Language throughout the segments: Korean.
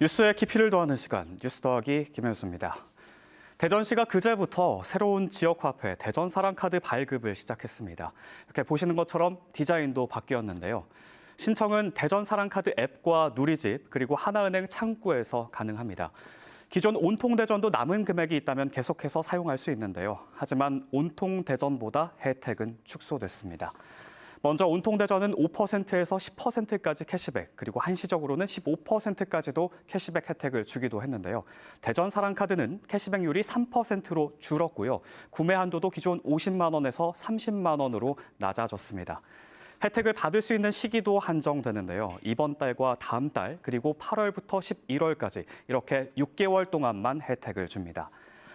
뉴스의 깊이를 더하는 시간, 뉴스 더하기 김현수입니다. 대전시가 그제부터 새로운 지역화폐 대전사랑카드 발급을 시작했습니다. 이렇게 보시는 것처럼 디자인도 바뀌었는데요. 신청은 대전사랑카드 앱과 누리집 그리고 하나은행 창구에서 가능합니다. 기존 온통대전도 남은 금액이 있다면 계속해서 사용할 수 있는데요. 하지만 온통대전보다 혜택은 축소됐습니다. 먼저 온통대전은 5%에서 10%까지 캐시백, 그리고 한시적으로는 15%까지도 캐시백 혜택을 주기도 했는데요. 대전사랑카드는 캐시백률이 3%로 줄었고요. 구매 한도도 기존 50만 원에서 30만 원으로 낮아졌습니다. 혜택을 받을 수 있는 시기도 한정되는데요. 이번 달과 다음 달, 그리고 8월부터 11월까지 이렇게 6개월 동안만 혜택을 줍니다.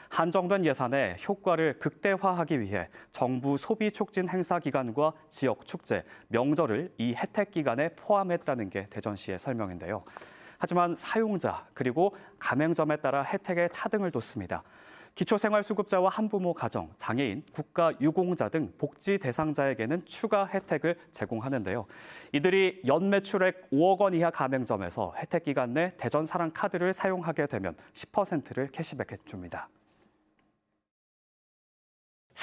한정된 예산에 효과를 극대화하기 위해 정부 소비 촉진 행사 기간과 지역 축제, 명절을 이 혜택 기간에 포함했다는 게 대전시의 설명인데요. 하지만 사용자 그리고 가맹점에 따라 혜택에 차등을 뒀습니다. 기초생활수급자와 한부모 가정, 장애인, 국가유공자 등 복지 대상자에게는 추가 혜택을 제공하는데요. 이들이 연매출액 5억 원 이하 가맹점에서 혜택 기간 내 대전사랑카드를 사용하게 되면 10%를 캐시백해 줍니다.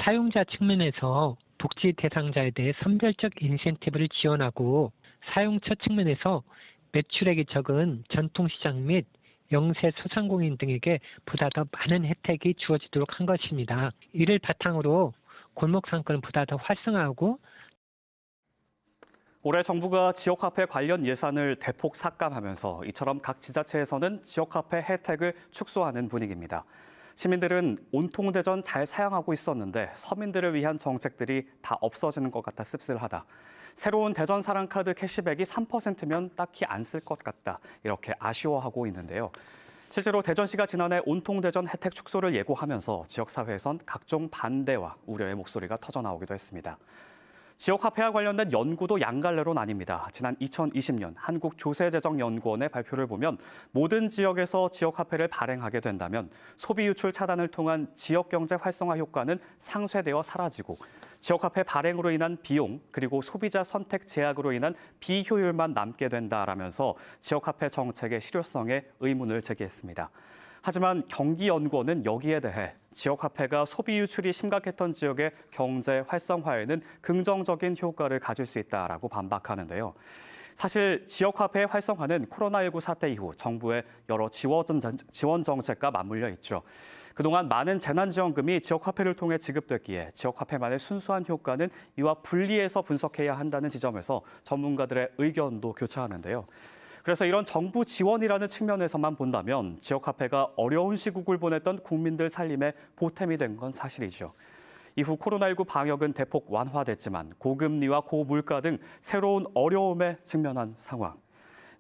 사용자 측면에서 복지 대상자에 대해 선별적 인센티브를 지원하고 사용처 측면에서 매출액이 적은 전통시장 및 영세 소상공인 등에게 보다 더 많은 혜택이 주어지도록 한 것입니다. 이를 바탕으로 골목 상권을 보다 더 활성화하고 올해 정부가 지역화폐 관련 예산을 대폭 삭감하면서 이처럼 각 지자체에서는 지역화폐 혜택을 축소하는 분위기입니다. 시민들은 온통대전 잘 사용하고 있었는데 서민들을 위한 정책들이 다 없어지는 것 같아 씁쓸하다. 새로운 대전사랑카드 캐시백이 3%면 딱히 안 쓸 것 같다. 이렇게 아쉬워하고 있는데요. 실제로 대전시가 지난해 온통대전 혜택 축소를 예고하면서 지역사회에선 각종 반대와 우려의 목소리가 터져나오기도 했습니다. 지역화폐와 관련된 연구도 양갈래로 나뉩니다. 지난 2020년 한국조세재정연구원의 발표를 보면 모든 지역에서 지역화폐를 발행하게 된다면 소비유출 차단을 통한 지역경제 활성화 효과는 상쇄되어 사라지고 지역화폐 발행으로 인한 비용 그리고 소비자 선택 제약으로 인한 비효율만 남게 된다라면서 지역화폐 정책의 실효성에 의문을 제기했습니다. 하지만 경기연구원은 여기에 대해 지역화폐가 소비 유출이 심각했던 지역의 경제 활성화에는 긍정적인 효과를 가질 수 있다라고 반박하는데요. 사실 지역화폐의 활성화는 코로나19 사태 이후 정부의 여러 지원 정책과 맞물려 있죠. 그동안 많은 재난지원금이 지역화폐를 통해 지급됐기에 지역화폐만의 순수한 효과는 이와 분리해서 분석해야 한다는 지점에서 전문가들의 의견도 교차하는데요. 그래서 이런 정부 지원이라는 측면에서만 본다면 지역화폐가 어려운 시국을 보냈던 국민들 살림에 보탬이 된 건 사실이죠. 이후 코로나19 방역은 대폭 완화됐지만 고금리와 고물가 등 새로운 어려움에 직면한 상황.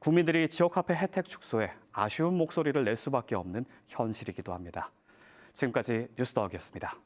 국민들이 지역화폐 혜택 축소에 아쉬운 목소리를 낼 수밖에 없는 현실이기도 합니다. 지금까지 뉴스 더하기였습니다.